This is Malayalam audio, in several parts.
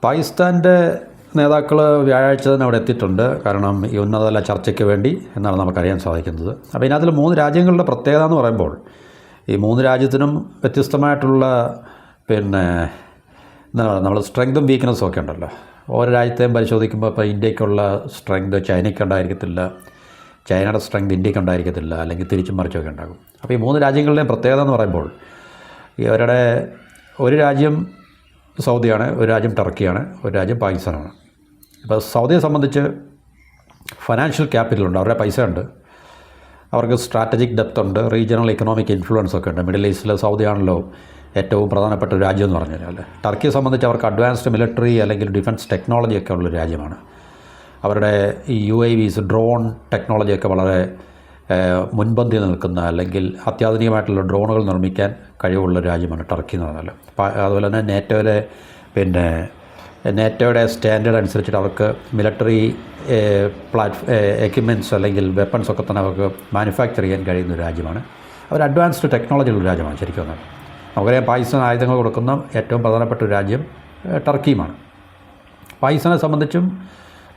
പാകിസ്ഥാൻ്റെ നേതാക്കൾ വ്യാഴാഴ്ച തന്നെ അവിടെ എത്തിയിട്ടുണ്ട്. കാരണം ഈ ഉന്നതതല ചർച്ചയ്ക്ക് വേണ്ടി എന്നാണ് നമുക്കറിയാൻ സാധിക്കുന്നത്. അപ്പോൾ ഇതിനകത്തിൽ 3 രാജ്യങ്ങളുടെ പ്രത്യേകത എന്ന് പറയുമ്പോൾ ഈ 3 രാജ്യത്തിനും വ്യത്യസ്തമായിട്ടുള്ള എന്താണ് നമ്മൾ സ്ട്രെങ്തും വീക്ക്നെസ്സും ഒക്കെ ഉണ്ടല്ലോ. ഓരോ രാജ്യത്തെയും പരിശോധിക്കുമ്പോൾ ഇപ്പോൾ ഇന്ത്യക്കുള്ള സ്ട്രെങ്ത് ചൈനയ്ക്ക് ഉണ്ടായിരിക്കത്തില്ല, ചൈനയുടെ സ്ട്രെങ്ത് ഇന്ത്യക്ക് ഉണ്ടായിരിക്കത്തില്ല, അല്ലെങ്കിൽ തിരിച്ചും മറിച്ചൊക്കെ ഉണ്ടാകും. അപ്പോൾ ഈ 3 രാജ്യങ്ങളുടെയും പ്രത്യേകത എന്ന് പറയുമ്പോൾ ഇവരുടെ ഒരു രാജ്യം സൗദിയാണ്, ഒരു രാജ്യം ടർക്കിയാണ്, ഒരു രാജ്യം പാകിസ്ഥാനാണ്. ഇപ്പോൾ സൗദിയെ സംബന്ധിച്ച് ഫൈനാൻഷ്യൽ ക്യാപിറ്റലുണ്ട്, അവരുടെ പൈസ ഉണ്ട്, അവർക്ക് സ്ട്രാറ്റജിക് ഡെപ്ത് ഉണ്ട്, റീജിയണൽ ഇക്കണോമിക് ഇൻഫ്ലുവൻസ് ഒക്കെ ഉണ്ട്. മിഡിൽ ഈസ്റ്റിലെ സൗദിയാണല്ലോ ഏറ്റവും പ്രധാനപ്പെട്ട ഒരു രാജ്യം എന്ന് പറഞ്ഞു കഴിഞ്ഞാൽ. ടർക്കിയെ സംബന്ധിച്ച് അവർക്ക് അഡ്വാൻസ്ഡ് മിലിറ്ററി അല്ലെങ്കിൽ ഡിഫൻസ് ടെക്നോളജിയൊക്കെ ഉള്ളൊരു രാജ്യമാണ്. അവരുടെ ഈ UAVs ഡ്രോൺ ടെക്നോളജിയൊക്കെ വളരെ മുൻപന്തിയിൽ നിൽക്കുന്ന അല്ലെങ്കിൽ അത്യാധുനികമായിട്ടുള്ള ഡ്രോണുകൾ നിർമ്മിക്കാൻ കഴിവുള്ള രാജ്യമാണ് ടർക്കി എന്ന് പറഞ്ഞാൽ. അതുപോലെ തന്നെ നേറ്റോയുടെ സ്റ്റാൻഡേർഡ് അനുസരിച്ചിട്ട് അവർക്ക് മിലിറ്ററി എക്യുപ്മെൻറ്റ്സ് അല്ലെങ്കിൽ വെപ്പൺസ് ഒക്കെ തന്നെ അവർക്ക് മാനുഫാക്ചർ ചെയ്യാൻ കഴിയുന്ന ഒരു രാജ്യമാണ്. അവർ അഡ്വാൻസ്ഡ് ടെക്നോളജിയുള്ള രാജ്യമാണ് ശരിക്കും പറഞ്ഞാൽ. നമുക്കറിയാം പാകിസ്ഥാൻ ആയുധങ്ങൾ കൊടുക്കുന്ന ഏറ്റവും പ്രധാനപ്പെട്ട ഒരു രാജ്യം ടർക്കിയുമാണ്. പാകിസ്ഥാനെ സംബന്ധിച്ചും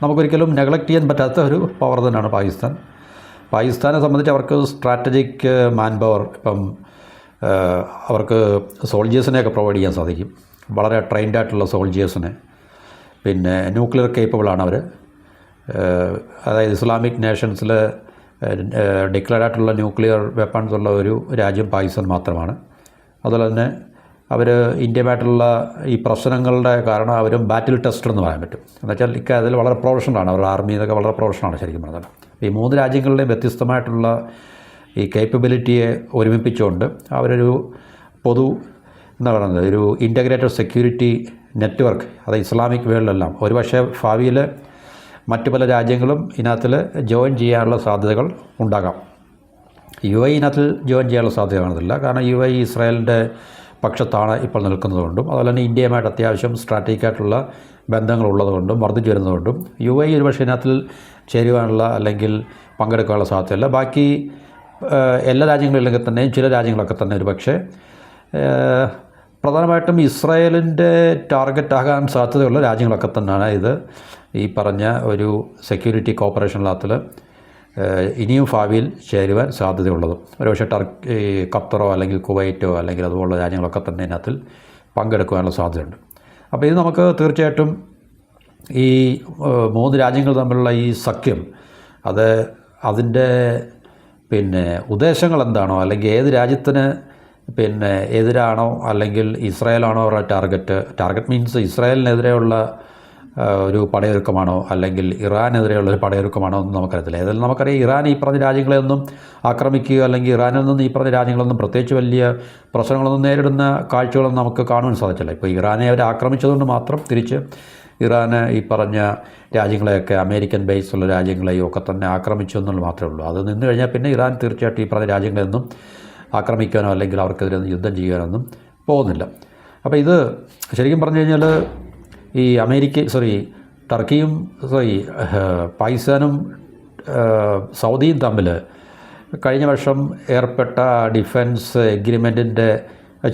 നമുക്കൊരിക്കലും നെഗ്ലക്റ്റ് ചെയ്യാൻ പറ്റാത്ത ഒരു പവർ തന്നെയാണ് പാകിസ്ഥാനെ സംബന്ധിച്ച് അവർക്ക് സ്ട്രാറ്റജിക് മാൻ പവർ, ഇപ്പം അവർക്ക് സോൾജേഴ്സിനെയൊക്കെ പ്രൊവൈഡ് ചെയ്യാൻ സാധിക്കും, വളരെ ട്രെയിൻഡ് ആയിട്ടുള്ള സോൾജേഴ്സിനെ. പിന്നെ ന്യൂക്ലിയർ കേപ്പബിളാണ് അവർ. അതായത് ഇസ്ലാമിക് നേഷൻസിൽ ഡിക്ലെയർഡ് ആയിട്ടുള്ള ന്യൂക്ലിയർ വെപ്പൺസ് ഉള്ള ഒരു രാജ്യം പാകിസ്ഥാൻ മാത്രമാണ്. അതുപോലെ തന്നെ അവർ ഇന്ത്യയുമായിട്ടുള്ള ഈ പ്രശ്നങ്ങളുടെ കാരണം അവരും ബാറ്റിൽ ടെസ്റ്റർ എന്ന് പറയാൻ പറ്റും. എന്നുവെച്ചാൽ അതിൽ വളരെ പ്രൊഫഷണലാണ്, അവരുടെ ആർമി ഇതൊക്കെ വളരെ പ്രൊഫഷണലാണ് ശരിക്കും പറഞ്ഞാൽ. ഈ 3 രാജ്യങ്ങളുടെയും വ്യത്യസ്തമായിട്ടുള്ള ഈ കേപ്പബിലിറ്റിയെ ഒരുമിപ്പിച്ചുകൊണ്ട് അവരൊരു എന്താ പറയുന്നത്, ഒരു ഇൻ്റഗ്രേറ്റഡ് സെക്യൂരിറ്റി നെറ്റ്വർക്ക്, അത് ഇസ്ലാമിക് വേൾഡിലെല്ലാം ഒരുപക്ഷെ ഭാവിയിൽ മറ്റു പല രാജ്യങ്ങളും ഇതിനകത്തിൽ ജോയിൻ ചെയ്യാനുള്ള സാധ്യതകൾ ഉണ്ടാകാം. UAE ഇതിനകത്ത് ജോയിൻ ചെയ്യാനുള്ള സാധ്യത കാണുന്നില്ല. കാരണം UAE ഇസ്രായേലിൻ്റെ പക്ഷത്താണ് ഇപ്പോൾ നിൽക്കുന്നതുകൊണ്ടും അതുപോലെ തന്നെ ഇന്ത്യയുമായിട്ട് അത്യാവശ്യം സ്ട്രാറ്റജിക്കായിട്ടുള്ള ബന്ധങ്ങളുള്ളതുകൊണ്ടും വർദ്ധിച്ചു വരുന്നതുകൊണ്ടും UAE ഒരുപക്ഷെ ഇതിനകത്തിൽ ചേരുവാനുള്ള അല്ലെങ്കിൽ പങ്കെടുക്കാനുള്ള സാധ്യതയില്ല. ബാക്കി എല്ലാ രാജ്യങ്ങളില്ലെങ്കിൽ തന്നെയും ചില രാജ്യങ്ങളൊക്കെ തന്നെ ഒരുപക്ഷെ പ്രധാനമായിട്ടും ഇസ്രായേലിൻ്റെ ടാർഗറ്റ് ആകാൻ സാധ്യതയുള്ള രാജ്യങ്ങളൊക്കെ തന്നെയാണ് ഇത് ഈ പറഞ്ഞ ഒരു സെക്യൂരിറ്റി കോപ്പറേഷനിനകത്തിൽ ഇനിയും ഭാവിയിൽ ചേരുവാൻ സാധ്യതയുള്ളതും. ഒരുപക്ഷെ ഖത്തറോ അല്ലെങ്കിൽ കുവൈറ്റോ അല്ലെങ്കിൽ അതുപോലുള്ള രാജ്യങ്ങളൊക്കെ തന്നെ ഇതിനകത്തിൽ പങ്കെടുക്കുവാനുള്ള സാധ്യതയുണ്ട്. അപ്പോൾ ഇത് നമുക്ക് തീർച്ചയായിട്ടും ഈ 3 രാജ്യങ്ങൾ തമ്മിലുള്ള ഈ സഖ്യം അതിൻ്റെ ഉദ്ദേശങ്ങൾ എന്താണോ, അല്ലെങ്കിൽ ഏത് രാജ്യത്തിന് എതിരാണോ, അല്ലെങ്കിൽ ഇസ്രായേലാണോ അവരുടെ ടാർഗറ്റ് മീൻസ് ഇസ്രായേലിനെതിരെയുള്ള ഒരു പടയൊരുക്കമാണോ അല്ലെങ്കിൽ ഇറാനെതിരെയുള്ള ഒരു പടയൊരുക്കമാണോ എന്ന് നമുക്കറിയത്തില്ല. ഏതായാലും നമുക്കറിയാം ഇറാൻ ഈ പറഞ്ഞ രാജ്യങ്ങളെയൊന്നും ആക്രമിക്കുക അല്ലെങ്കിൽ ഇറാനിൽ നിന്ന് ഈ പറഞ്ഞ രാജ്യങ്ങളൊന്നും പ്രത്യേകിച്ച് വലിയ പ്രശ്നങ്ങളൊന്നും നേരിടുന്ന കാഴ്ചകളൊന്നും നമുക്ക് കാണുവാൻ സാധിച്ചില്ല. ഇപ്പോൾ ഇറാനെ അവർ ആക്രമിച്ചതുകൊണ്ട് മാത്രം തിരിച്ച് ഇറാന് ഈ പറഞ്ഞ രാജ്യങ്ങളെയൊക്കെ അമേരിക്കൻ ബേസുള്ള രാജ്യങ്ങളെയും ഒക്കെ തന്നെ ആക്രമിച്ചു എന്നുള്ളത് മാത്രമേ ഉള്ളൂ. അത് നിന്ന് കഴിഞ്ഞാൽ പിന്നെ ഇറാൻ തീർച്ചയായിട്ടും ഈ പറഞ്ഞ രാജ്യങ്ങളെയൊന്നും ആക്രമിക്കാനോ അല്ലെങ്കിൽ അവർക്കെതിരെ യുദ്ധം ചെയ്യാനൊന്നും പോകുന്നില്ല. അപ്പോൾ ഇത് ശരിക്കും പറഞ്ഞു കഴിഞ്ഞാൽ ഈ പാകിസ്ഥാനും സൗദിയും തമ്മിൽ കഴിഞ്ഞ വർഷം ഏർപ്പെട്ട ഡിഫൻസ് എഗ്രിമെൻറ്റിൻ്റെ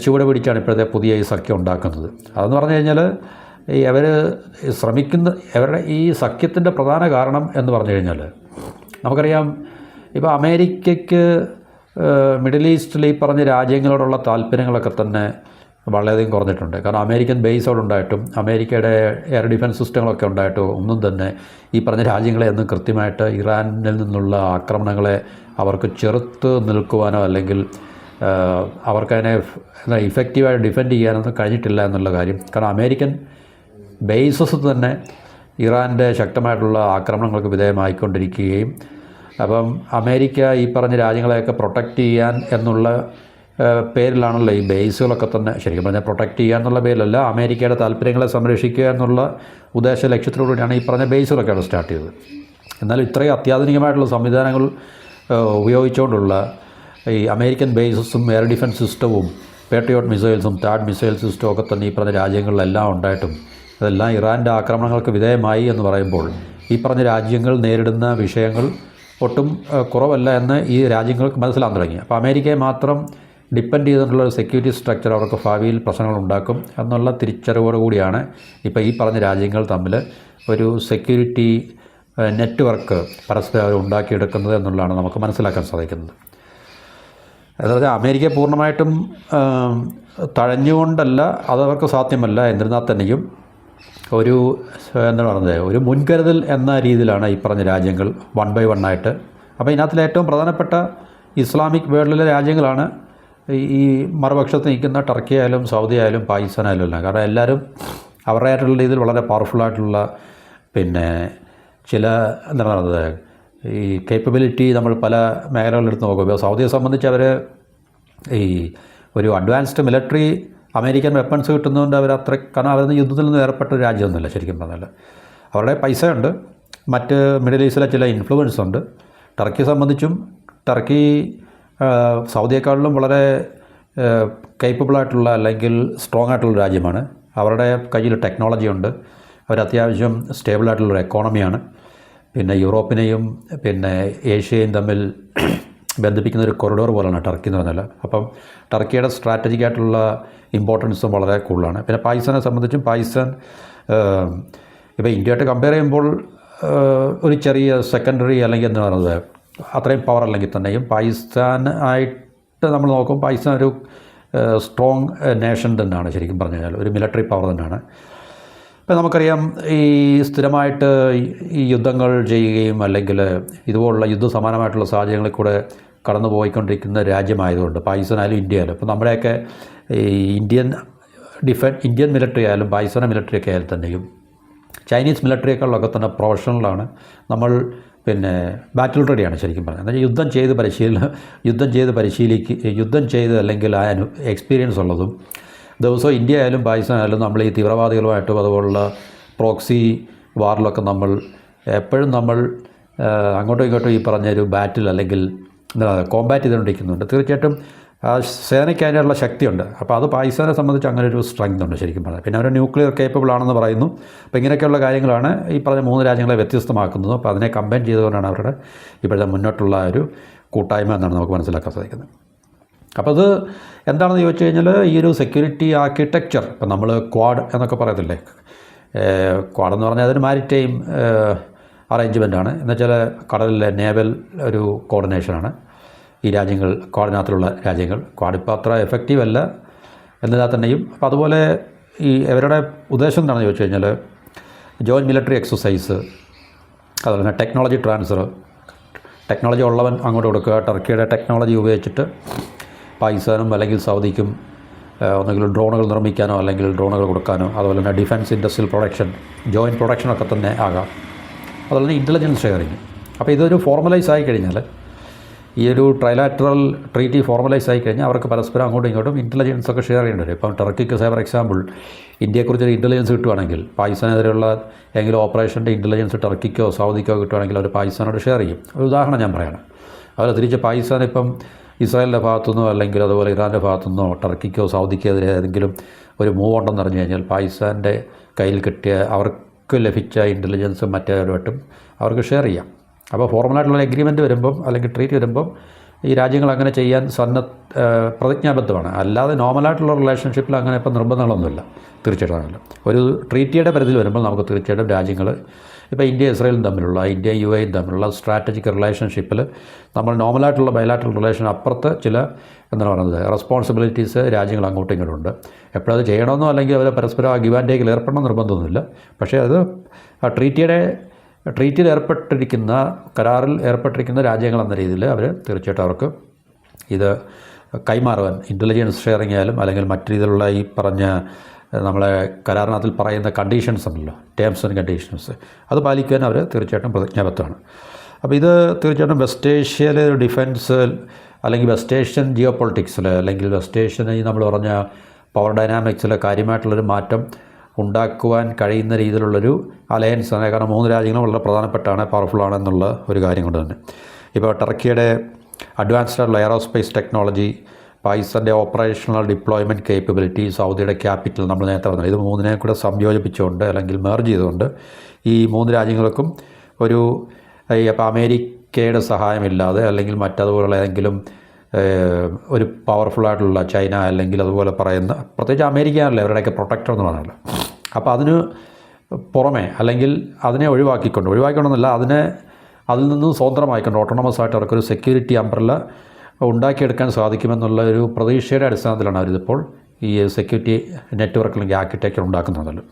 ചുവട് പിടിച്ചാണ് ഇപ്പോഴത്തെ പുതിയ ഈ സഖ്യം ഉണ്ടാക്കുന്നത്. അതെന്ന് പറഞ്ഞു കഴിഞ്ഞാൽ അവരുടെ ഈ സഖ്യത്തിൻ്റെ പ്രധാന കാരണം എന്ന് പറഞ്ഞു കഴിഞ്ഞാൽ നമുക്കറിയാം ഇപ്പോൾ അമേരിക്കയ്ക്ക് മിഡിൽ ഈസ്റ്റിൽ ഈ പറഞ്ഞ രാജ്യങ്ങളോടുള്ള താല്പര്യങ്ങളൊക്കെ തന്നെ വളരെയധികം കുറഞ്ഞിട്ടുണ്ട്. കാരണം അമേരിക്കൻ ബേസ് അവിടെ ഉണ്ടായിട്ടും അമേരിക്കയുടെ എയർ ഡിഫൻസ് സിസ്റ്റങ്ങളൊക്കെ ഉണ്ടായിട്ടും ഒന്നും തന്നെ ഈ പറഞ്ഞ രാജ്യങ്ങളെ ഒന്നും കൃത്യമായിട്ട് ഇറാനിൽ നിന്നുള്ള ആക്രമണങ്ങളെ അവർക്ക് ചെറുത്ത് നിൽക്കുവാനോ അല്ലെങ്കിൽ അവർക്കതിനെ ഇഫക്റ്റീവായിട്ട് ഡിഫെൻഡ് ചെയ്യാനൊന്നും കഴിഞ്ഞിട്ടില്ല എന്നുള്ള കാര്യം. കാരണം അമേരിക്കൻ ബേസസ് തന്നെ ഇറാൻ്റെ ശക്തമായിട്ടുള്ള ആക്രമണങ്ങൾക്ക് വിധേയമായിക്കൊണ്ടിരിക്കുകയും അപ്പം അമേരിക്ക ഈ പറഞ്ഞ രാജ്യങ്ങളെയൊക്കെ പ്രൊട്ടക്റ്റ് ചെയ്യാൻ എന്നുള്ള പേരിലാണല്ലോ ഈ ബേസുകളൊക്കെ തന്നെ ശരിക്കും പറഞ്ഞാൽ പ്രൊട്ടക്റ്റ് ചെയ്യുക എന്നുള്ള പേരിലല്ല, അമേരിക്കയുടെ താല്പര്യങ്ങളെ സംരക്ഷിക്കുക എന്നുള്ള ഉദ്ദേശ ലക്ഷ്യത്തോടുകൂടിയാണ് ഈ പറഞ്ഞ ബേസുകളൊക്കെ അവിടെ സ്റ്റാർട്ട് ചെയ്തത്. എന്നാൽ ഇത്രയും അത്യാധുനികമായിട്ടുള്ള സംവിധാനങ്ങൾ ഉപയോഗിച്ചുകൊണ്ടുള്ള ഈ അമേരിക്കൻ ബേസസും എയർ ഡിഫൻസ് സിസ്റ്റവും പേട്രിയോട്ട് മിസൈൽസും താഡ് മിസൈൽ സിസ്റ്റവും ഒക്കെ തന്നെ ഈ പറഞ്ഞ രാജ്യങ്ങളിലെല്ലാം ഉണ്ടായിട്ടും അതെല്ലാം ഇറാൻ്റെ ആക്രമണങ്ങൾക്ക് വിധേയമായി എന്ന് പറയുമ്പോൾ ഈ പറഞ്ഞ രാജ്യങ്ങൾ നേരിടുന്ന വിഷയങ്ങൾ ഒട്ടും കുറവല്ല എന്ന് ഈ രാജ്യങ്ങൾക്ക് മനസ്സിലാകാൻ തുടങ്ങി. അപ്പോൾ അമേരിക്കയെ മാത്രം ഡിപ്പെൻഡ് ചെയ്തിട്ടുള്ള ഒരു സെക്യൂരിറ്റി സ്ട്രക്ചർ അവർക്ക് ഭാവിയിൽ പ്രശ്നങ്ങളുണ്ടാക്കും എന്നുള്ള തിരിച്ചറിവോടുകൂടിയാണ് ഇപ്പോൾ ഈ പറഞ്ഞ രാജ്യങ്ങൾ തമ്മിൽ ഒരു സെക്യൂരിറ്റി നെറ്റ്വർക്ക് പരസ്പരം ഉണ്ടാക്കിയെടുക്കുന്നത് എന്നുള്ളതാണ് നമുക്ക് മനസ്സിലാക്കാൻ സാധിക്കുന്നത്. അതായത് അമേരിക്കയെ പൂർണ്ണമായിട്ടും തഴഞ്ഞുകൊണ്ടല്ല, അതവർക്ക് സാധ്യമല്ല. എന്നിരുന്നാൽ തന്നെയും ഒരു എന്താണ് പറയുന്നത്, ഒരു മുൻകരുതൽ എന്ന രീതിയിലാണ് ഈ പറഞ്ഞ രാജ്യങ്ങൾ വൺ ബൈ വൺ ആയിട്ട്. അപ്പോൾ ഇതിനകത്തിലെ ഏറ്റവും പ്രധാനപ്പെട്ട ഇസ്ലാമിക് വേൾഡിലെ രാജ്യങ്ങളാണ് ഈ മറുപക്ഷത്ത് നിൽക്കുന്ന ടർക്കി ആയാലും സൗദി ആയാലും പാകിസ്ഥാൻ ആയാലും എല്ലാം. കാരണം എല്ലാവരും അവരുടേതായിട്ടുള്ള രീതിയിൽ വളരെ പവർഫുള്ളായിട്ടുള്ള ചില എന്താണ് പറയുന്നത് ഈ കേപ്പബിലിറ്റി നമ്മൾ പല മേഖലകളിലെടുത്ത് നോക്കും. ഇപ്പോൾ സൗദിയെ സംബന്ധിച്ച് അവർ ഈ ഒരു അഡ്വാൻസ്ഡ് മിലിറ്ററി അമേരിക്കൻ വെപ്പൺസ് കിട്ടുന്നതുകൊണ്ട് കാരണം അവരൊന്നും യുദ്ധത്തിൽ നിന്ന് ഏർപ്പെട്ട ഒരു രാജ്യമൊന്നുമില്ല ശരിക്കും പറഞ്ഞാൽ. അവരുടെ പൈസയുണ്ട്, മറ്റ് മിഡിൽ ഈസ്റ്റിലെ ചില ഇൻഫ്ലുവൻസ് ഉണ്ട്. ടർക്കിയെ സംബന്ധിച്ചും ടർക്കി സൗദിയെക്കാളിലും വളരെ കേപ്പബിളായിട്ടുള്ള അല്ലെങ്കിൽ സ്ട്രോങ് ആയിട്ടുള്ള രാജ്യമാണ്. അവരുടെ കയ്യിൽ ടെക്നോളജി ഉണ്ട്, അവരത്യാവശ്യം സ്റ്റേബിളായിട്ടുള്ളൊരു എക്കോണമിയാണ്. പിന്നെ യൂറോപ്പിനെയും ഏഷ്യയും തമ്മിൽ ബന്ധിപ്പിക്കുന്ന ഒരു കൊറിഡോർ പോലെയാണ് ടർക്കി എന്ന് പറഞ്ഞാൽ. അപ്പം ടർക്കിയുടെ സ്ട്രാറ്റജിക്കായിട്ടുള്ള ഇമ്പോർട്ടൻസും വളരെ കൂടുതലാണ്. പിന്നെ പാകിസ്ഥാനെ സംബന്ധിച്ചും പാകിസ്ഥാൻ ഇപ്പോൾ ഇന്ത്യയായിട്ട് കമ്പയർ ചെയ്യുമ്പോൾ ഒരു ചെറിയ സെക്കൻഡറി അല്ലെങ്കിൽ എന്താ പറയുന്നത് അത്രയും പവർ അല്ലെങ്കിൽ തന്നെയും പാകിസ്ഥാൻ ആയിട്ട് നമ്മൾ നോക്കും, പാകിസ്ഥാൻ ഒരു സ്ട്രോങ് നേഷൻ തന്നെയാണ് ശരിക്കും പറഞ്ഞു കഴിഞ്ഞാൽ, ഒരു മിലിറ്ററി പവർ തന്നെയാണ്. ഇപ്പം നമുക്കറിയാം ഈ സ്ഥിരമായിട്ട് ഈ യുദ്ധങ്ങൾ ചെയ്യുകയും അല്ലെങ്കിൽ ഇതുപോലുള്ള യുദ്ധസമാനമായിട്ടുള്ള സാഹചര്യങ്ങളിൽ കൂടെ കടന്നു പോയിക്കൊണ്ടിരിക്കുന്ന രാജ്യമായതുകൊണ്ട് പാകിസ്ഥാനായാലും ഇന്ത്യ ആയാലും, ഇപ്പോൾ നമ്മുടെയൊക്കെ ഈ ഇന്ത്യൻ മിലിറ്ററി ആയാലും പാകിസ്ഥാൻ മിലിറ്ററി ഒക്കെ ആയാലും തന്നെയും ചൈനീസ് മിലിറ്ററിയേക്കാളൊക്കെ തന്നെ പ്രൊഫഷണലാണ്. നമ്മൾ ബാറ്റിൽ റെഡിയാണ് ശരിക്കും പറഞ്ഞാൽ. എന്നാൽ യുദ്ധം ചെയ്ത് അല്ലെങ്കിൽ ആ എക്സ്പീരിയൻസ് ഉള്ളതും ദിവസവും ഇന്ത്യ ആയാലും പാകിസ്ഥാൻ ആയാലും നമ്മൾ ഈ തീവ്രവാദികളുമായിട്ടും അതുപോലുള്ള പ്രോക്സി വാറിലൊക്കെ നമ്മൾ എപ്പോഴും അങ്ങോട്ടും ഇങ്ങോട്ടും ഈ പറഞ്ഞൊരു ബാറ്റിൽ അല്ലെങ്കിൽ കോമ്പാറ്റ് ചെയ്തുകൊണ്ടിരിക്കുന്നുണ്ട്. തീർച്ചയായിട്ടും സേനയ്ക്കതിനുള്ള ശക്തിയുണ്ട്. അപ്പോൾ അത് പാകിസ്ഥാനെ സംബന്ധിച്ച് അങ്ങനെ ഒരു സ്ട്രെങ്ത് ഉണ്ട് ശരിക്കും പറഞ്ഞാൽ. പിന്നെ അവർ ന്യൂക്ലിയർ കേപ്പബിൾ ആണെന്ന് പറയുന്നു. അപ്പോൾ ഇങ്ങനെയൊക്കെയുള്ള കാര്യങ്ങളാണ് ഈ പറഞ്ഞ 3 രാജ്യങ്ങളെ വ്യത്യസ്തമാക്കുന്നത്. അപ്പോൾ അതിനെ കമ്പൈൻ ചെയ്തുകൊണ്ടാണ് അവരുടെ ഇപ്പോഴത്തെ മുന്നോട്ടുള്ള ഒരു കൂട്ടായ്മ എന്നാണ് നമുക്ക് മനസ്സിലാക്കാൻ സാധിക്കുന്നത്. അപ്പോൾ അത് എന്താണെന്ന് ചോദിച്ചു കഴിഞ്ഞാൽ ഈ ഒരു സെക്യൂരിറ്റി ആർക്കിടെക്ചർ, ഇപ്പം നമ്മൾ ക്വാഡ് എന്നൊക്കെ പറയത്തില്ലേ, ക്വാഡ് എന്ന് പറഞ്ഞാൽ അതൊരു മാരിടൈം അറേഞ്ച്മെൻറ്റാണ്. എന്നുവെച്ചാൽ കടലിലെ നേവൽ ഒരു കോർഡിനേഷനാണ് ഈ രാജ്യങ്ങൾ, ക്വാഡിനകത്തുള്ള രാജ്യങ്ങൾ. ക്വാഡ് ഇപ്പോൾ അത്ര എഫക്റ്റീവ് അല്ല എന്നാൽ തന്നെയും. അപ്പോൾ അതുപോലെ ഈ ഇവരുടെ ഉദ്ദേശം എന്താണെന്ന് ചോദിച്ചു കഴിഞ്ഞാൽ ജോയിൻറ്റ് മിലിറ്ററി എക്സസൈസ്, അതുപോലെ തന്നെ ടെക്നോളജി ട്രാൻസ്ഫർ, ടെക്നോളജി ഉള്ളവൻ അങ്ങോട്ട് കൊടുക്കുക. ടർക്കിയുടെ ടെക്നോളജി ഉപയോഗിച്ചിട്ട് പാകിസ്ഥാനും അല്ലെങ്കിൽ സൗദിക്കും ഒന്നുകിൽ ഡ്രോണുകൾ നിർമ്മിക്കാനോ അല്ലെങ്കിൽ ഡ്രോണുകൾ കൊടുക്കാനോ, അതുപോലെ തന്നെ ഡിഫൻസ് ഇൻഡസ്ട്രിയൽ പ്രൊഡക്ഷൻ, ജോയിൻറ്റ് പ്രൊഡക്ഷനൊക്കെ തന്നെ ആകാം. അതുപോലെ തന്നെ ഇൻ്റലിജൻസ് ഷെയറിങ്. അപ്പോൾ ഇതൊരു ഫോർമലൈസ് ആയി കഴിഞ്ഞാൽ, ഈ ഒരു ട്രൈലാറ്ററൽ ട്രീറ്റി ഫോർമലൈസ് ആയി കഴിഞ്ഞാൽ അവർക്ക് പരസ്പരം അങ്ങോട്ടും ഇങ്ങോട്ടും ഇൻ്റലിജൻസ് ഒക്കെ ഷെയർ ചെയ്യേണ്ടി വരും. ഇപ്പം ടർക്കിക്ക് ഫോർ എക്സാമ്പിൾ ഇന്ത്യയെക്കുറിച്ചൊരു ഇൻ്റലിജൻസ് കിട്ടുവാണെങ്കിൽ, പാകിസ്ഥാനെതിരെയുള്ള ഏതെങ്കിലും ഓപ്പറേഷൻ്റെ ഇൻ്റലിജൻസ് ടർക്കിക്കോ സൗദിക്കോ കിട്ടുവാണെങ്കിൽ അവർ പാകിസ്ഥാനോട് ഷെയർ ചെയ്യും. ഒരു ഉദാഹരണം ഞാൻ പറയണം. അതുപോലെ തിരിച്ച് പാകിസ്ഥാൻ ഇപ്പം ഇസ്രായേലിൻ്റെ ഭാഗത്തുനിന്നോ അല്ലെങ്കിൽ അതുപോലെ ഇറാൻ്റെ ഭാഗത്തുനിന്നോ ടർക്കിക്കോ സൗദിക്കോ എതിരെ ഏതെങ്കിലും ഒരു മൂവ് ഉണ്ടെന്ന് പറഞ്ഞു കഴിഞ്ഞാൽ പാകിസ്ഥാൻ്റെ കയ്യിൽ കിട്ടിയ അവർക്ക് ലഭിച്ച ഇൻ്റലിജൻസും മറ്റേവരുമായിട്ടും അവർക്ക് ഷെയർ ചെയ്യാം. അപ്പോൾ ഫോർമലായിട്ടുള്ള എഗ്രിമെൻറ്റ് വരുമ്പം അല്ലെങ്കിൽ ട്രീറ്റ് വരുമ്പം ഈ രാജ്യങ്ങൾ അങ്ങനെ ചെയ്യാൻ പ്രതിജ്ഞാബദ്ധമാണ്. അല്ലാതെ നോർമലായിട്ടുള്ള റിലേഷൻഷിപ്പിൽ അങ്ങനെ ഇപ്പം നിർബന്ധങ്ങളൊന്നുമില്ല. തീർച്ചയായിട്ടും ഒരു ട്രീറ്റിയുടെ പരിധിയിൽ വരുമ്പോൾ നമുക്ക് തീർച്ചയായിട്ടും രാജ്യങ്ങൾ ഇപ്പോൾ ഇന്ത്യ ഇസ്രായേലും തമ്മിലുള്ള, ഇന്ത്യ യു എയും തമ്മിലുള്ള സ്ട്രാറ്റജിക് റിലേഷൻഷിപ്പിൽ നമ്മൾ നോർമലായിട്ടുള്ള ബയലാറ്ററൽ റിലേഷൻ അപ്പുറത്ത് ചില എന്താണ് പറയുന്നത് റെസ്പോൺസിബിലിറ്റീസ് രാജ്യങ്ങൾ അങ്ങോട്ടും ഇങ്ങോട്ടും ഉണ്ട്. എപ്പോഴത് ചെയ്യണമെന്നോ അല്ലെങ്കിൽ അവർ പരസ്പരം ആ ഗിവ് ആൻഡ് ടേക്കിൽ ഏർപ്പെടണം നിർബന്ധമൊന്നുമില്ല. പക്ഷേ അത് ആ ട്രീറ്റിൽ ഏർപ്പെട്ടിരിക്കുന്ന, കരാറിൽ ഏർപ്പെട്ടിരിക്കുന്ന രാജ്യങ്ങൾ എന്ന രീതിയിൽ അവർ തീർച്ചയായിട്ടും അവർക്ക് ഇത് കൈമാറുവാൻ, ഇൻ്റലിജൻസ് ഷെയറിംഗ് ആയാലും അല്ലെങ്കിൽ മറ്റു രീതിയിലുള്ള ഈ പറഞ്ഞ നമ്മളെ കരാറിനകത്തിൽ പറയുന്ന കണ്ടീഷൻസ് ഉണ്ടല്ലോ, ടേംസ് ആൻഡ് കണ്ടീഷൻസ്, അത് പാലിക്കാൻ അവർ തീർച്ചയായിട്ടും പ്രതിജ്ഞാബദ്ധമാണ്. അപ്പോൾ ഇത് തീർച്ചയായിട്ടും വെസ്റ്റ് ഏഷ്യയിലെ ഡിഫൻസ് അല്ലെങ്കിൽ വെസ്റ്റ് ഏഷ്യൻ ജിയോ പൊളിറ്റിക്സിൽ അല്ലെങ്കിൽ വെസ്റ്റ് ഏഷ്യൻ ഈ നമ്മൾ പറഞ്ഞ പവർ ഡൈനാമിക്സിൽ കാര്യമായിട്ടുള്ളൊരു മാറ്റം ഉണ്ടാക്കുവാൻ കഴിയുന്ന രീതിയിലുള്ളൊരു അലയൻസ് ആണ്. കാരണം 3 രാജ്യങ്ങളും വളരെ പ്രധാനപ്പെട്ടാണ്, പവർഫുള്ളാണെന്നുള്ള ഒരു കാര്യം കൊണ്ട് തന്നെ. ഇപ്പോൾ ടർക്കിയുടെ അഡ്വാൻസ്ഡ് ആയിട്ടുള്ള എയറോസ്പേസ് ടെക്നോളജി, പാകിസ്ഥാൻ്റെ ഓപ്പറേഷണൽ ഡിപ്ലോയ്മെൻറ്റ് കേപ്പബിലിറ്റി, സൗദിയുടെ ക്യാപിറ്റൽ, നമ്മൾ നേരത്തെ പറഞ്ഞത്, ഇത് 3നെ കൂടെ സംയോജിപ്പിച്ചുകൊണ്ട് അല്ലെങ്കിൽ മെർജ് ചെയ്തുകൊണ്ട് ഈ 3 രാജ്യങ്ങൾക്കും ഒരു അപ്പോൾ അമേരിക്കയുടെ സഹായമില്ലാതെ അല്ലെങ്കിൽ മറ്റതുപോലുള്ള ഏതെങ്കിലും ഒരു പവർഫുള്ളായിട്ടുള്ള ചൈന അല്ലെങ്കിൽ അതുപോലെ പറയുന്ന പ്രത്യേകിച്ച് അമേരിക്കയാണല്ലോ അവരുടെയൊക്കെ പ്രൊട്ടക്ടർ എന്ന് പറഞ്ഞാൽ. അപ്പോൾ അതിന് പുറമെ അല്ലെങ്കിൽ അതിനെ ഒഴിവാക്കിക്കൊണ്ടെന്നല്ല അതിൽ നിന്നും സ്വതന്ത്രമായിക്കൊണ്ട് ഓട്ടോണമസ് ആയിട്ട് അവർക്കൊരു സെക്യൂരിറ്റി അംബ്രല്ല ഉണ്ടാക്കിയെടുക്കാൻ സാധിക്കുമെന്നുള്ള ഒരു പ്രതീക്ഷയുടെ അടിസ്ഥാനത്തിലാണ് അവരിതിപ്പോൾ ഈ സെക്യൂരിറ്റി നെറ്റ്വർക്ക് അല്ലെങ്കിൽ ആർക്കിടെക്ചർ ഉണ്ടാക്കുന്നതല്ലോ.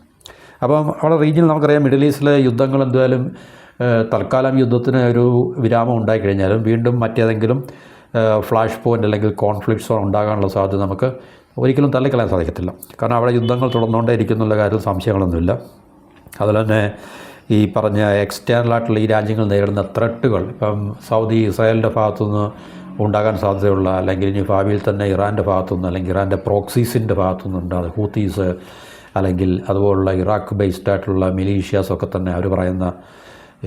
അപ്പം അവിടെ റീജിയനിൽ നമുക്കറിയാം മിഡിൽ ഈസ്റ്റിലെ യുദ്ധങ്ങൾ എന്തായാലും തൽക്കാലം യുദ്ധത്തിന് ഒരു വിരാമം ഉണ്ടായിക്കഴിഞ്ഞാലും വീണ്ടും മറ്റേതെങ്കിലും ഫ്ലാഷ് പോയിൻ്റ് അല്ലെങ്കിൽ കോൺഫ്ലിക്ട്സോ ഉണ്ടാകാനുള്ള സാധ്യത നമുക്ക് ഒരിക്കലും തള്ളിക്കളയാൻ സാധിക്കത്തില്ല. കാരണം അവിടെ യുദ്ധങ്ങൾ തുടർന്നുകൊണ്ടേ ഇരിക്കുന്നുള്ള കാര്യത്തിൽ സംശയങ്ങളൊന്നുമില്ല. അതുപോലെ തന്നെ ഈ പറഞ്ഞ എക്സ്റ്റേണലായിട്ടുള്ള ഈ രാജ്യങ്ങൾ നേരിടുന്ന ത്രെട്ടുകൾ, ഇപ്പം സൗദി ഇസ്രായേലിൻ്റെ ഭാഗത്തുനിന്ന് ഉണ്ടാകാൻ സാധ്യതയുള്ള അല്ലെങ്കിൽ ഇനി ഭാവിയിൽ തന്നെ ഇറാൻ്റെ ഭാഗത്തുനിന്ന് അല്ലെങ്കിൽ ഇറാൻ്റെ പ്രോക്സീസിൻ്റെ ഭാഗത്തുനിന്നുണ്ട്, അത് ഹൂത്തീസ് അല്ലെങ്കിൽ അതുപോലുള്ള ഇറാഖ് ബേസ്ഡ് ആയിട്ടുള്ള മിലീഷ്യാസൊക്കെ തന്നെ അവർ പറയുന്ന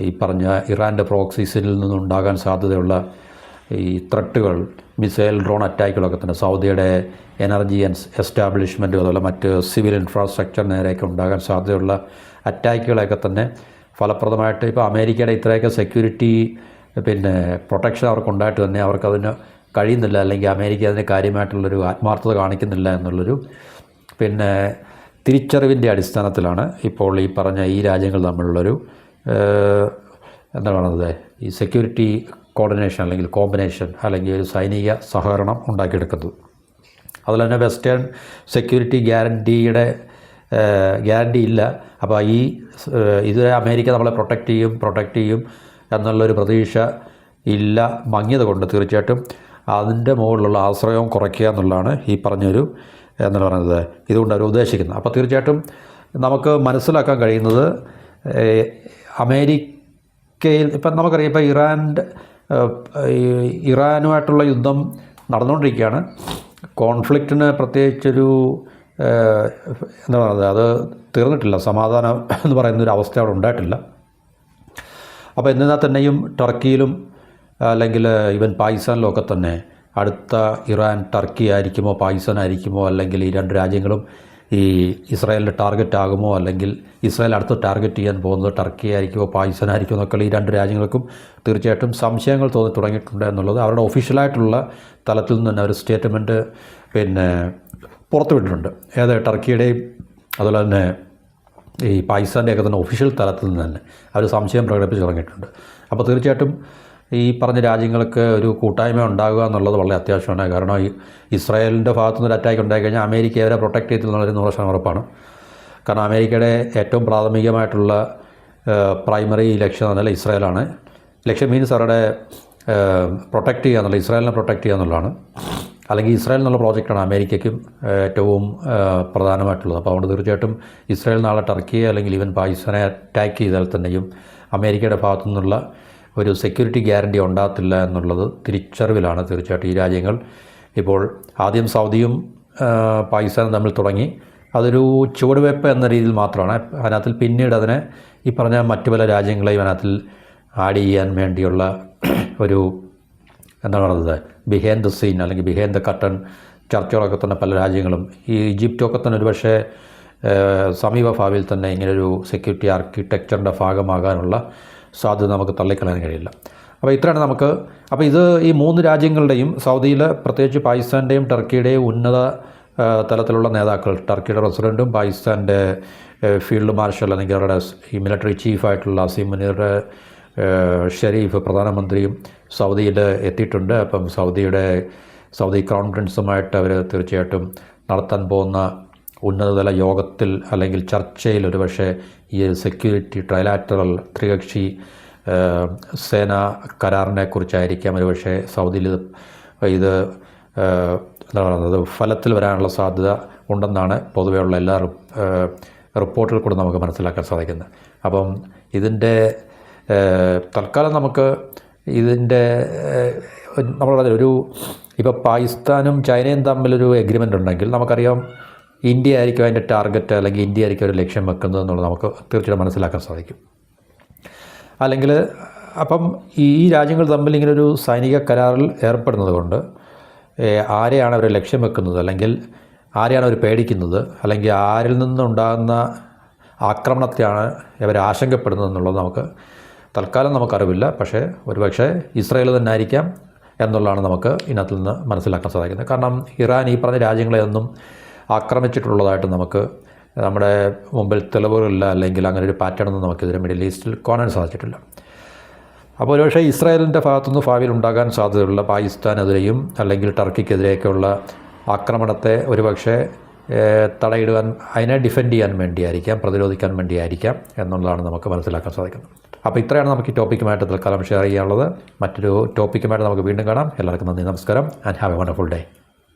ഈ പറഞ്ഞ ഇറാൻ്റെ പ്രോക്സീസിൽ നിന്നുണ്ടാകാൻ സാധ്യതയുള്ള ഈ ത്രെട്ടുകൾ, മിസൈൽ ഡ്രോൺ അറ്റാക്കുകളൊക്കെ തന്നെ സൗദിയുടെ എനർജി എസ്റ്റാബ്ലിഷ്മെൻറ്റ് അതുപോലെ മറ്റ് സിവിൽ ഇൻഫ്രാസ്ട്രക്ചർ നേരെയൊക്കെ ഉണ്ടാകാൻ സാധ്യതയുള്ള അറ്റാക്കുകളെയൊക്കെ തന്നെ ഫലപ്രദമായിട്ട് ഇപ്പോൾ അമേരിക്കയുടെ ഇത്രയൊക്കെ സെക്യൂരിറ്റി പ്രൊട്ടക്ഷൻ അവർക്കുണ്ടായിട്ട് തന്നെ അവർക്കതിന് കഴിയുന്നില്ല, അല്ലെങ്കിൽ അമേരിക്ക അതിന് കാര്യമായിട്ടുള്ളൊരു ആത്മാർത്ഥത കാണിക്കുന്നില്ല എന്നുള്ളൊരു തിരിച്ചറിവിൻ്റെ അടിസ്ഥാനത്തിലാണ് ഇപ്പോൾ ഈ പറഞ്ഞ ഈ രാജ്യങ്ങൾ തമ്മിലുള്ളൊരു എന്താണ് പറയുന്നത് ഈ സെക്യൂരിറ്റി കോർഡിനേഷൻ അല്ലെങ്കിൽ കോമ്പിനേഷൻ അല്ലെങ്കിൽ ഒരു സൈനിക സഹകരണം ഉണ്ടാക്കിയെടുക്കുന്നത്. അതുപോലെ തന്നെ വെസ്റ്റേൺ സെക്യൂരിറ്റി ഗ്യാരണ്ടി ഇല്ല. അപ്പോൾ ഇതുവരെ അമേരിക്ക നമ്മളെ പ്രൊട്ടക്റ്റ് ചെയ്യും എന്നുള്ളൊരു പ്രതീക്ഷ ഇല്ല, മങ്ങിയത് കൊണ്ട് തീർച്ചയായിട്ടും അതിൻ്റെ മുകളിലുള്ള ആശ്രയവും കുറയ്ക്കുക എന്നുള്ളതാണ് ഈ പറഞ്ഞൊരു എന്ന് പറയുന്നത് ഇതുകൊണ്ട് അവർ ഉദ്ദേശിക്കുന്നത്. അപ്പോൾ തീർച്ചയായിട്ടും നമുക്ക് മനസ്സിലാക്കാൻ കഴിയുന്നത് അമേരിക്കയിൽ ഇപ്പം നമുക്കറിയാം ഇപ്പോൾ ഇറാനുമായിട്ടുള്ള യുദ്ധം നടന്നുകൊണ്ടിരിക്കുകയാണ്. കോൺഫ്ലിക്റ്റിന് പ്രത്യേകിച്ചൊരു എന്താ പറയുന്നത് അത് തീർന്നിട്ടില്ല, സമാധാനം എന്ന് പറയുന്നൊരു അവസ്ഥ അവിടെ ഉണ്ടായിട്ടില്ല. അപ്പോൾ എന്നിരുന്നാൽ തന്നെയും ടർക്കിയിലും അല്ലെങ്കിൽ ഈവൻ പാകിസ്ഥാനിലുമൊക്കെ തന്നെ അടുത്ത ഇറാൻ ടർക്കി ആയിരിക്കുമോ പാകിസ്ഥാൻ ആയിരിക്കുമോ, അല്ലെങ്കിൽ ഈ രണ്ട് രാജ്യങ്ങളും ഈ ഇസ്രായേലിൻ്റെ ടാർഗറ്റ് ആകുമോ, അല്ലെങ്കിൽ ഇസ്രായേൽ അടുത്ത് ടാർഗറ്റ് ചെയ്യാൻ പോകുന്നത് ടർക്കി ആയിരിക്കുമോ പാകിസ്ഥാൻ ആയിരിക്കുമോ എന്നൊക്കെ ഈ രണ്ട് രാജ്യങ്ങൾക്കും തീർച്ചയായിട്ടും സംശയങ്ങൾ തോന്നി തുടങ്ങിയിട്ടുണ്ട് എന്നുള്ളത് അവരുടെ ഒഫീഷ്യലായിട്ടുള്ള തലത്തിൽ നിന്ന് തന്നെ ഒരു സ്റ്റേറ്റ്മെൻറ്റ് പുറത്തുവിട്ടിട്ടുണ്ട്. ടർക്കിയുടെയും അതുപോലെ തന്നെ ഈ പാകിസ്ഥാൻ്റെയൊക്കെ തന്നെ ഒഫീഷ്യൽ തലത്തിൽ നിന്ന് തന്നെ അവർ സംശയം പ്രകടിപ്പിച്ച് തുടങ്ങിയിട്ടുണ്ട്. അപ്പോൾ തീർച്ചയായിട്ടും ഈ പറഞ്ഞ രാജ്യങ്ങൾക്ക് ഒരു കൂട്ടായ്മ ഉണ്ടാകുക എന്നുള്ളത് വളരെ അത്യാവശ്യമാണ്. കാരണം ഈ ഇസ്രായേലിൻ്റെ ഭാഗത്തുനിന്ന് ഒരു അറ്റാക്ക് ഉണ്ടായിക്കഴിഞ്ഞാൽ അമേരിക്ക അവരെ പ്രൊട്ടക്റ്റ് ചെയ്തിട്ടുള്ളൊരു 100% ഉറപ്പാണ്. കാരണം അമേരിക്കയുടെ ഏറ്റവും പ്രാഥമികമായിട്ടുള്ള പ്രൈമറി ലക്ഷ്യം എന്ന് പറഞ്ഞാൽ ഇസ്രായേലാണ്. ലക്ഷ്യം മീൻസ് അവരുടെ പ്രൊട്ടക്റ്റ് ചെയ്യുക എന്നുള്ള, ഇസ്രായേലിനെ പ്രൊട്ടക്റ്റ് ചെയ്യുക എന്നുള്ളതാണ്. അല്ലെങ്കിൽ ഇസ്രായേൽ എന്നുള്ള പ്രോജക്റ്റാണ് അമേരിക്കയ്ക്കും ഏറ്റവും പ്രധാനമായിട്ടുള്ളത്. അപ്പോൾ അതുകൊണ്ട് തീർച്ചയായിട്ടും ഇസ്രായേൽ നാളെ ടർക്കിയെ അല്ലെങ്കിൽ ഈവൻ പാകിസ്ഥാനെ അറ്റാക്ക് ചെയ്താൽ തന്നെയും അമേരിക്കയുടെ ഭാഗത്തു നിന്നുള്ള ഒരു സെക്യൂരിറ്റി ഗ്യാരണ്ടി ഉണ്ടാകത്തില്ല എന്നുള്ളത് തിരിച്ചറിവിലാണ് തീർച്ചയായിട്ടും ഈ രാജ്യങ്ങൾ. ഇപ്പോൾ ആദ്യം സൗദിയും പാകിസ്ഥാനും തമ്മിൽ തുടങ്ങി, അതൊരു ചുവടുവയ്പ്പ് എന്ന രീതിയിൽ മാത്രമാണ്. അതിനകത്തിൽ പിന്നീട് അതിനെ ഈ പറഞ്ഞ മറ്റു പല രാജ്യങ്ങളെയും അതിനകത്തിൽ ആഡ് ചെയ്യാൻ വേണ്ടിയുള്ള ഒരു എന്താണ് പറയുന്നത് ബിഹൈൻഡ് ദ സീൻ അല്ലെങ്കിൽ ബിഹൈൻഡ് ദ കർട്ടൻ ചർച്ചകളൊക്കെ തന്നെ പല രാജ്യങ്ങളും, ഈ ഈജിപ്റ്റൊക്കെ തന്നെ ഒരുപക്ഷെ സമീപ ഭാവിയിൽ തന്നെ ഇങ്ങനൊരു സെക്യൂരിറ്റി ആർക്കിടെക്ചറിൻ്റെ ഭാഗമാകാനുള്ള സാധ്യത നമുക്ക് തള്ളിക്കളയാൻ കഴിയില്ല. അപ്പോൾ ഇത്രയാണ് നമുക്ക്. അപ്പോൾ ഈ മൂന്ന് രാജ്യങ്ങളുടെയും സൗദിയിൽ പ്രത്യേകിച്ച് പാകിസ്ഥാൻ്റെയും ടർക്കിയുടെയും ഉന്നത തലത്തിലുള്ള നേതാക്കൾ, ടർക്കിയുടെ പ്രസിഡൻറ്റും പാകിസ്ഥാൻ്റെ ഫീൽഡ് മാർഷൽ അല്ലെങ്കിൽ അവരുടെ ഈ മിലിറ്ററി ചീഫായിട്ടുള്ള അസീം മുനീർ ഷെരീഫ് പ്രധാനമന്ത്രിയും സൗദിയിൽ എത്തിയിട്ടുണ്ട്. അപ്പം സൗദി ക്രൗൺ പ്രിൻസുമായിട്ട് അവർ തീർച്ചയായിട്ടും നടത്താൻ പോകുന്ന ഉന്നതതല യോഗത്തിൽ അല്ലെങ്കിൽ ചർച്ചയിൽ ഒരുപക്ഷെ ഈ സെക്യൂരിറ്റി ട്രൈലാറ്ററൽ ത്രികക്ഷി സേനാ കരാറിനെ കുറിച്ചായിരിക്കാം ഒരുപക്ഷെ സൗദിയിൽ ഇത് എന്താ പറയുന്നത് ഫലത്തിൽ വരാനുള്ള സാധ്യത ഉണ്ടെന്നാണ് പൊതുവെയുള്ള എല്ലാ റിപ്പോർട്ടുകൾ കൂടെ നമുക്ക് മനസ്സിലാക്കാൻ സാധിക്കുന്നത്. അപ്പം ഇതിൻ്റെ തൽക്കാലം നമുക്ക് ഇതിൻ്റെ നമ്മൾ ഇപ്പോൾ പാകിസ്ഥാനും ചൈനയും തമ്മിലൊരു എഗ്രിമെൻ്റ് ഉണ്ടെങ്കിൽ നമുക്കറിയാം ഇന്ത്യ ആയിരിക്കും അതിൻ്റെ ടാർഗറ്റ് അല്ലെങ്കിൽ ഇന്ത്യ ആയിരിക്കും ഒരു ലക്ഷ്യം വെക്കുന്നത് എന്നുള്ളത് നമുക്ക് തീർച്ചയായിട്ടും മനസ്സിലാക്കാൻ സാധിക്കും. അല്ലെങ്കിൽ അപ്പം ഈ രാജ്യങ്ങൾ തമ്മിൽ ഇങ്ങനൊരു സൈനിക കരാറിൽ ഏർപ്പെടുന്നത് കൊണ്ട് ആരെയാണ് അവർ ലക്ഷ്യം വെക്കുന്നത്, അല്ലെങ്കിൽ ആരെയാണ് അവർ പേടിക്കുന്നത്, അല്ലെങ്കിൽ ആരിൽ നിന്നുണ്ടാകുന്ന ആക്രമണത്തെയാണ് അവർ ആശങ്കപ്പെടുന്നത് എന്നുള്ളത് നമുക്ക് തൽക്കാലം നമുക്കറിവില്ല. പക്ഷേ ഒരുപക്ഷെ ഇസ്രായേൽ തന്നെ ആയിരിക്കാം എന്നുള്ളതാണ് നമുക്ക് ഇതിനകത്ത് നിന്ന് മനസ്സിലാക്കാൻ സാധിക്കുന്നത്. കാരണം ഇറാൻ ഈ പറഞ്ഞ രാജ്യങ്ങളെയൊന്നും ആക്രമിച്ചിട്ടുള്ളതായിട്ട് നമുക്ക് നമ്മുടെ മുമ്പിൽ തെളിവുകളില്ല, അല്ലെങ്കിൽ അങ്ങനെ ഒരു പാറ്റേണൊന്നും നമുക്കിതിരെ മിഡിൽ ഈസ്റ്റിൽ കാണാൻ സാധിച്ചിട്ടില്ല. അപ്പോൾ ഒരുപക്ഷേ ഇസ്രായേലിൻ്റെ ഭാഗത്തുനിന്ന് ഭാവിയിൽ ഉണ്ടാകാൻ സാധ്യതയുള്ള പാകിസ്ഥാനെതിരെയും അല്ലെങ്കിൽ ടർക്കിക്കെതിരെയൊക്കെയുള്ള ആക്രമണത്തെ ഒരുപക്ഷെ തടയിടുവാൻ, അതിനെ ഡിഫെൻഡ് ചെയ്യാൻ വേണ്ടിയായിരിക്കാം, പ്രതിരോധിക്കാൻ വേണ്ടിയായിരിക്കാം എന്നുള്ളതാണ് നമുക്ക് മനസ്സിലാക്കാൻ സാധിക്കുന്നത്. അപ്പോൾ ഇത്രയാണ് നമുക്ക് ഈ ടോപ്പിക്കുമായിട്ട് തൽക്കാലം ഷെയർ ചെയ്യാനുള്ളത്. മറ്റൊരു ടോപ്പിക്കുമായിട്ട് നമുക്ക് വീണ്ടും കാണാം. എല്ലാവർക്കും നന്ദി, നമസ്കാരം, and have A wonderful day.